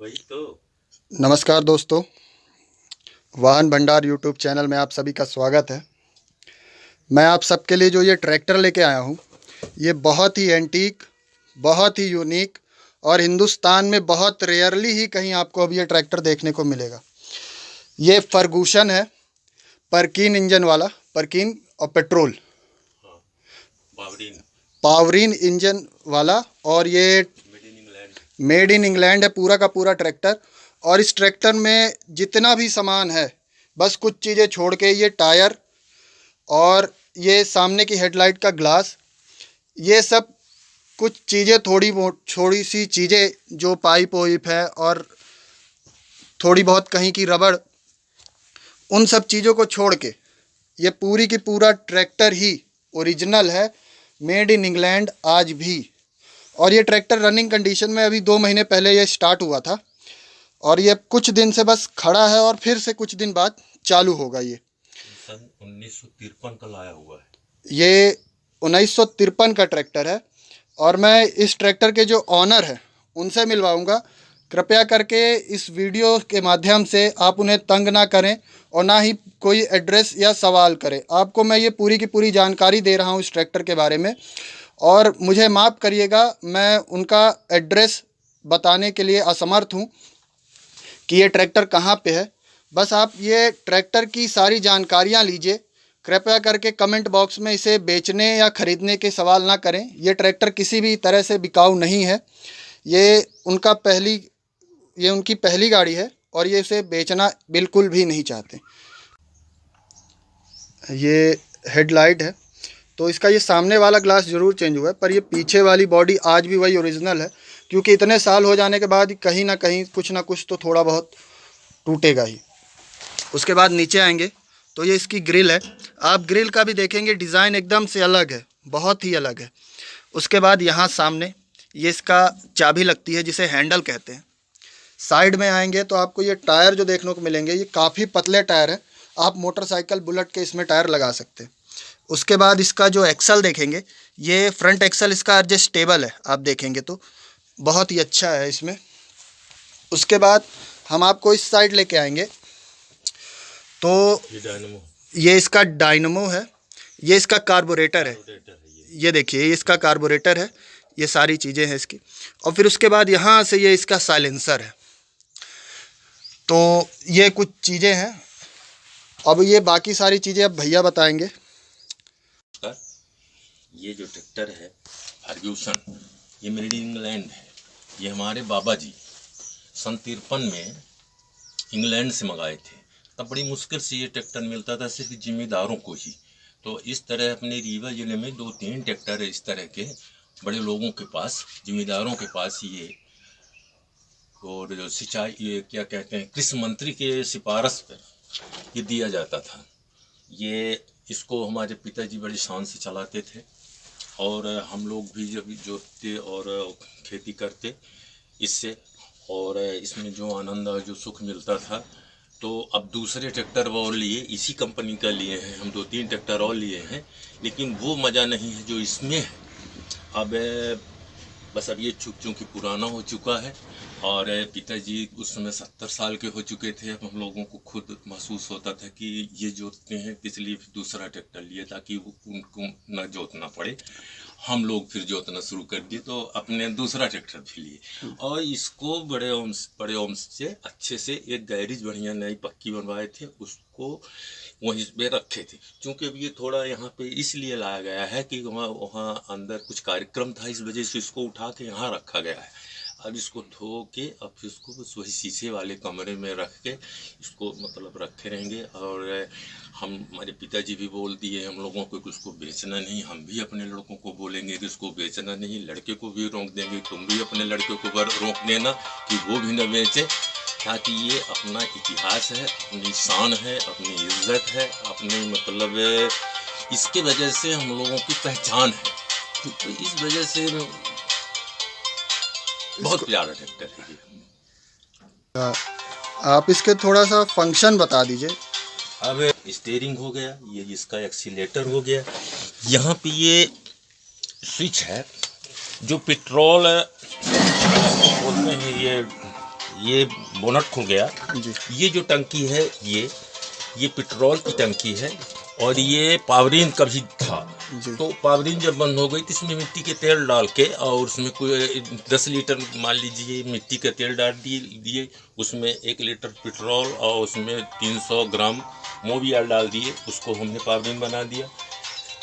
वही तो। नमस्कार दोस्तों, वाहन भंडार यूट्यूब चैनल में आप सभी का स्वागत है। मैं आप सबके लिए जो ये ट्रैक्टर लेके आया हूँ, ये बहुत ही एंटीक, बहुत ही यूनिक और हिंदुस्तान में बहुत रेयरली ही कहीं आपको अब ये ट्रैक्टर देखने को मिलेगा। ये फर्गूसन है, परकीन इंजन वाला, परकीन और पेट्रोल हाँ, बावरीन। पावरीन इंजन वाला। और ये made in England. Made in England है पूरा का पूरा ट्रैक्टर। और इस ट्रैक्टर में जितना भी सामान है, बस कुछ चीज़ें छोड़ के, ये टायर और ये सामने की हेडलाइट का ग्लास, ये सब कुछ चीज़ें, थोड़ी सी चीज़ें जो पाइप वाइप है और थोड़ी बहुत कहीं की रबड़, उन सब चीज़ों को छोड़ के ये पूरी की पूरा ट्रैक्टर ही ओरिजिनल है, मेड इन इंग्लैंड आज भी। और ये ट्रैक्टर रनिंग कंडीशन में अभी 2 महीने पहले ये स्टार्ट हुआ था और ये कुछ दिन से बस खड़ा है और फिर से कुछ दिन बाद चालू होगा। ये सन 1953 का लाया हुआ है। ये 1953 का ट्रैक्टर है। और मैं इस ट्रैक्टर के जो ऑनर हैं उनसे मिलवाऊंगा। कृपया करके इस वीडियो के माध्यम से आप उन्हें तंग ना करें और ना ही कोई एड्रेस या सवाल करें। आपको मैं ये पूरी की पूरी जानकारी दे रहा हूँ इस ट्रैक्टर के बारे में, और मुझे माफ़ करिएगा, मैं उनका एड्रेस बताने के लिए असमर्थ हूँ कि ये ट्रैक्टर कहाँ पे है। बस आप ये ट्रैक्टर की सारी जानकारियाँ लीजिए। कृपया करके कमेंट बॉक्स में इसे बेचने या ख़रीदने के सवाल ना करें। ये ट्रैक्टर किसी भी तरह से बिकाऊ नहीं है। ये उनका पहली ये उनकी पहली गाड़ी है और ये इसे बेचना बिल्कुल भी नहीं चाहते। ये हेडलाइट है, तो इसका ये सामने वाला ग्लास ज़रूर चेंज हुआ है, पर ये पीछे वाली बॉडी आज भी वही ओरिजिनल है, क्योंकि इतने साल हो जाने के बाद कहीं ना कहीं कुछ ना कुछ तो थोड़ा बहुत टूटेगा ही। उसके बाद नीचे आएंगे तो ये इसकी ग्रिल है। आप ग्रिल का भी देखेंगे, डिज़ाइन एकदम से अलग है, बहुत ही अलग है। उसके बाद यहाँ सामने ये इसका चाबी लगती है जिसे हैंडल कहते हैं। साइड में आएंगे तो आपको ये टायर जो देखने को मिलेंगे, ये काफ़ी पतले टायर है। आप मोटरसाइकिल बुलेट के इसमें टायर लगा सकते हैं। उसके बाद इसका जो एक्सल देखेंगे, ये फ्रंट एक्सल इसका एडजस्टेबल है, आप देखेंगे तो बहुत ही अच्छा है इसमें। उसके बाद हम आपको इस साइड लेके आएंगे तो ये डायनमो ये इसका डायनमो है, ये इसका कार्बोरेटर है। कार्बोरेटर है ये। ये देखिए, ये इसका कार्बोरेटर है, ये सारी चीज़ें हैं इसकी। और फिर उसके बाद यहाँ से ये इसका साइलेंसर है। तो ये कुछ चीज़ें हैं। अब ये बाकी सारी चीज़ें अब भैया बताएंगे। कर ये जो ट्रैक्टर है फर्ग्यूसन, ये मेड इन इंग्लैंड है। ये हमारे बाबा जी सन 53 में इंग्लैंड से मंगाए थे। तब बड़ी मुश्किल से ये ट्रैक्टर मिलता था, सिर्फ जिम्मेदारों को ही। तो इस तरह अपने रीवा ज़िले में 2-3 ट्रैक्टर है इस तरह के बड़े लोगों के पास, जिम्मेदारों के पास ये। और जो सिंचाई, ये क्या कहते हैं, कृषि मंत्री के सिफारिश पर ये दिया जाता था। ये इसको हमारे पिताजी बड़ी शान से चलाते थे और हम लोग भी जब जोतते और खेती करते इससे, और इसमें जो आनंद और जो सुख मिलता था। तो अब दूसरे ट्रैक्टर और लिए, इसी कंपनी का लिए हैं हम, 2-3 ट्रैक्टर और लिए हैं, लेकिन वो मज़ा नहीं है जो इसमें है। अब बस अब ये चूँकि पुराना हो चुका है और पिताजी उस समय 70 साल के हो चुके थे। अब हम लोगों को खुद महसूस होता था कि ये जोतते हैं, इसलिए फिर दूसरा ट्रैक्टर लिए ताकि उनको न जोतना पड़े। हम लोग फिर जोतना शुरू कर दिए तो अपने दूसरा ट्रैक्टर भी लिए और इसको बड़े ओम्स से अच्छे से एक गैरेज बढ़िया नई पक्की बनवाए थे, उसको वहीं पे रखे थे। क्योंकि अब ये थोड़ा यहाँ पे इसलिए लाया गया है कि वहाँ अंदर कुछ कार्यक्रम था, इस वजह से इसको उठा के यहाँ रखा गया है। अब इसको धो के अब फिर इसको बस वही शीशे वाले कमरे में रख के इसको मतलब रखे रहेंगे। और हम, हमारे पिताजी भी बोल दिए हम लोगों को कि उसको बेचना नहीं। हम भी अपने लड़कों को बोलेंगे कि उसको बेचना नहीं, लड़के को भी रोक देंगे, तुम भी अपने लड़के को रोक देना कि वो भी न बेचे, ताकि ये अपना इतिहास है, अपनी शान है, अपनी इज्जत है, अपने मतलब इसके वजह से हम लोगों की पहचान है। तो इस वजह से बहुत प्यारा ट्रैक्टर है ये। आप इसके थोड़ा सा फंक्शन बता दीजिए। अब स्टीयरिंग हो गया, ये इसका एक्सीलेटर हो गया, यहाँ पे ये स्विच है जो पेट्रोल बोलते हैं, ये बोनट खुल गया। जी ये जो टंकी है ये पेट्रोल की टंकी है और ये पावरीन कभी था। जी तो पावरीन जब बंद हो गई तो इसमें मिट्टी के तेल डाल के और उसमें कोई 10 लीटर मान लीजिए मिट्टी का तेल डाल दिए, उसमें 1 लीटर पेट्रोल और उसमें 300 ग्राम मोबियल डाल दिए, उसको हमने पावरीन बना दिया।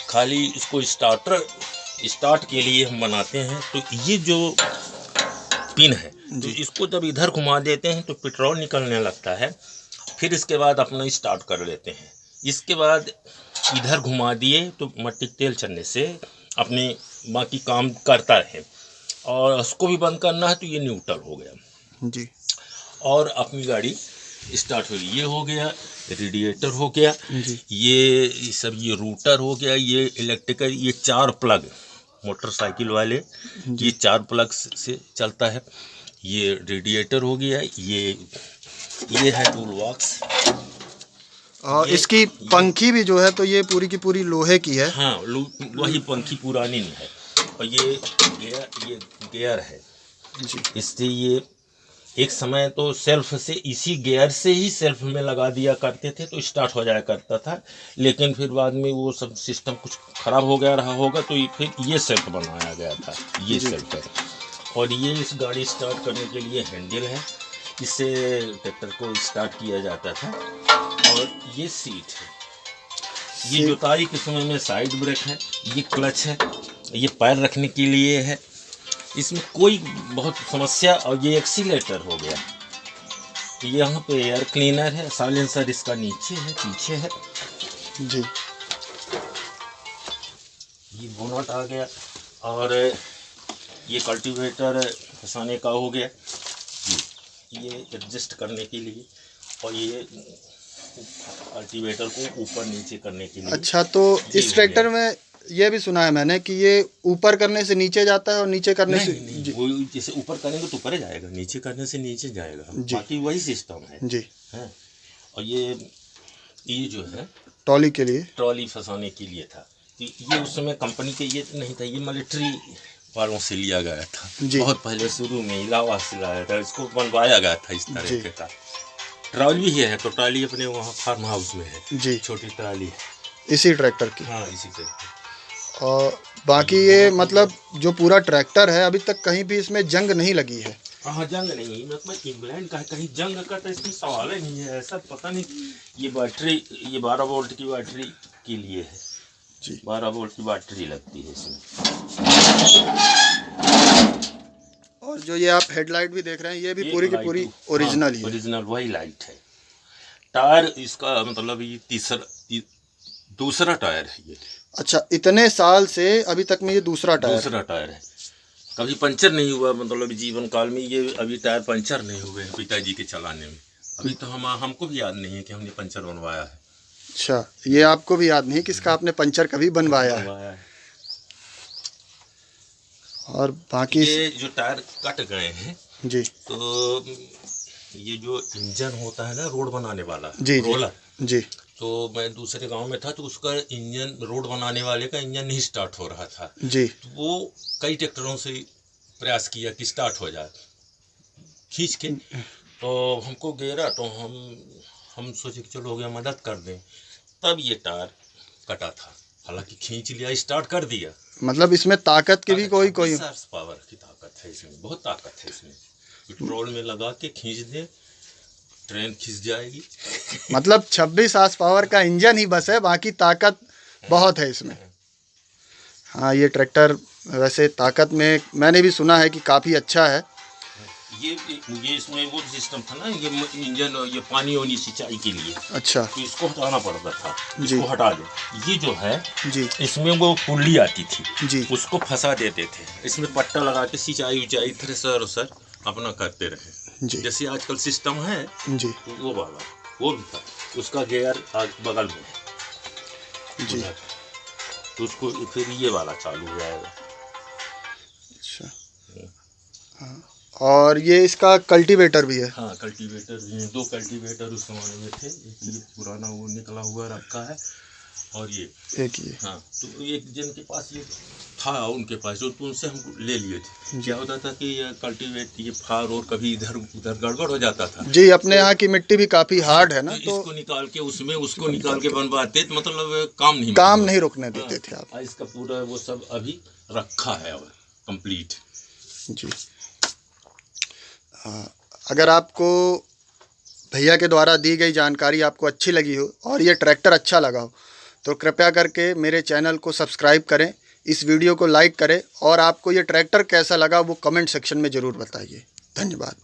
खाली इसको स्टार्ट के लिए हम बनाते हैं। तो ये जो पिन है तो इसको जब इधर घुमा देते हैं तो पेट्रोल निकलने लगता है। फिर इसके बाद अपना स्टार्ट कर लेते हैं। इसके बाद इधर घुमा दिए तो मट्टी तेल चलने से अपने बाकी काम करता है। और उसको भी बंद करना है तो ये न्यूट्रल हो गया जी और अपनी गाड़ी स्टार्ट हो गई। ये हो गया रेडिएटर हो गया, जी ये सब ये रूटर हो गया, ये इलेक्ट्रिकल, ये 4 प्लग मोटरसाइकिल वाले, ये 4 प्लग से चलता है। ये रेडिएटर हो गया, ये है टूल बॉक्स। और इसकी पंखी भी जो है तो ये पूरी की पूरी लोहे की है। हाँ, वही पंखी पुरानी नहीं है। और ये गियर है जी इससे ये एक समय तो सेल्फ से इसी गियर से ही सेल्फ में लगा दिया करते थे तो स्टार्ट हो जाया करता था। लेकिन फिर बाद में वो सब सिस्टम कुछ खराब हो गया रहा होगा तो फिर ये सेल्फ बनाया गया था। ये सेल्फ है और ये इस गाड़ी स्टार्ट करने के लिए हैंडल है, इससे ट्रैक्टर को स्टार्ट किया जाता था। और ये सीट है, ये जुताई के समय में साइड ब्रेक है, ये क्लच है, ये पैर रखने के लिए है, इसमें कोई बहुत समस्या। और ये एक्सीलेटर हो गया, यहाँ पे एयर क्लीनर है, साइलेंसर इसका नीचे है पीछे है जी। ये बोनट आ गया और ये कल्टीवेटर फंसाने का हो गया, ये एडजस्ट करने के लिए और ये कल्टीवेटर को ऊपर नीचे करने के लिए। अच्छा, तो इस ट्रैक्टर में ये भी सुना है मैंने कि ये ऊपर करने से नीचे जाता है और नीचे करने से नहीं, वो जैसे ऊपर करेंगे तो ऊपर जाएगा, नीचे करने से नीचे जाएगा, बाकी वही सिस्टम है जी है। और ये जो है ट्रॉली के लिए, ट्रॉली फंसाने के लिए था। तो ये उस समय कंपनी के ये नहीं था, ये मिलिट्री वालों से लिया गया था बहुत पहले, शुरू में इलाहाबाद से लाया था, इसको बनवाया गया था इस तरह का। ट्रॉली ही है तो ट्रॉली अपने वहाँ फार्म हाउस में है जी, छोटी ट्रॉली इसी ट्रैक्टर की। हाँ, इसी ट्रैक्टर। और बाकी ये मतलब जो पूरा ट्रैक्टर है अभी तक कहीं भी इसमें जंग नहीं लगी है। हाँ, जंग नहीं, मतलब इंग्लैंड का है, कहीं जंग का तो इसमें सवाल ही नहीं है, ऐसा पता नहीं। ये बैटरी, ये 12 वोल्ट की बैटरी के लिए है जी, 12 वोल्ट की बैटरी लगती है इसमें। और जो ये आप हेडलाइट भी देख रहे हैं ये भी पूरी की पूरी ओरिजिनल ही है। ओरिजिनल वही लाइट है। टायर इसका मतलब ये दूसरा टायर है ये। अच्छा, इतने साल से अभी तक में ये दूसरा टायर है। कभी पंचर नहीं हुआ, मतलब जीवन काल में ये अभी टायर पंचर नहीं हुए हैं पिताजी के चलाने में। अभी तो हमको भी याद नहीं है कि हमने पंचर बनवाया है। अच्छा, ये आपको भी याद नहीं किसका आपने पंचर कभी बनवाया है। और बाकी ये जो टायर कट गए हैं जी, तो ये जो इंजन होता है ना रोड बनाने वाला जी रोलर जी, तो मैं दूसरे गांव में था तो उसका इंजन, रोड बनाने वाले का इंजन नहीं स्टार्ट हो रहा था जी, तो वो कई ट्रैक्टरों से प्रयास किया कि स्टार्ट हो जाए खींच के, तो हमको घेरा तो हम सोचे कि चलो हो गया मदद कर दें, तब ये टायर कटा था। हालांकि खींच लिया, स्टार्ट कर दिया। मतलब इसमें ताकत की भी कोई पावर की ताकत है इसमें, बहुत ताकत है इसमें। पेट्रोल में लगा के खींच दे, ट्रेन खींच जाएगी। मतलब 26 आर्स पावर का इंजन ही बस है, बाकी ताकत बहुत है इसमें। हाँ, ये ट्रैक्टर वैसे ताकत में मैंने भी सुना है कि काफ़ी अच्छा है। ये इसमें वो सिस्टम था ना, ये इंजन, ये पानी वानी सिंचाई के लिए। अच्छा, तो इसको हटाना पड़ता था, इसको हटा दो। ये जो है जी, इसमें वो पुल्ली आती थी जी, उसको फंसा देते थे, इसमें पट्टा लगा के सिंचाई उचाई थ्रेसर सर अपना करते रहे जी। जैसे आजकल सिस्टम है जी, वो वाला वो भी था, उसका गियर बगल में जी, तो उसको फिर ये वाला चालू हो जाएगा। अच्छा, हाँ। और ये इसका कल्टीवेटर भी है। हाँ, कल्टीवेटर भी है, 2 कल्टीवेटर उस जमाने में थे, एक ये पुराना वो निकला हुआ रखा है और ये एक ये। हाँ, तो एक जिनके पास ये था, उनके पास जो, तो उनसे हम ले लिए थे। क्या होता था कि ये कल्टीवेट, ये फार और कभी इधर उधर गड़बड़ हो जाता था जी, अपने यहाँ की मिट्टी भी काफ़ी हार्ड है ना, तो इसको निकाल के उसमें उसको निकाल के बनवाते, तो मतलब काम काम नहीं नहीं रुकने देते थे आप। इसका पूरा वो सब अभी रखा है और कंप्लीट। जी, अगर आपको भैया के द्वारा दी गई जानकारी आपको अच्छी लगी हो और ये ट्रैक्टर अच्छा लगा हो तो कृपया करके मेरे चैनल को सब्सक्राइब करें, इस वीडियो को लाइक करें और आपको ये ट्रैक्टर कैसा लगा वो कमेंट सेक्शन में ज़रूर बताइए। धन्यवाद।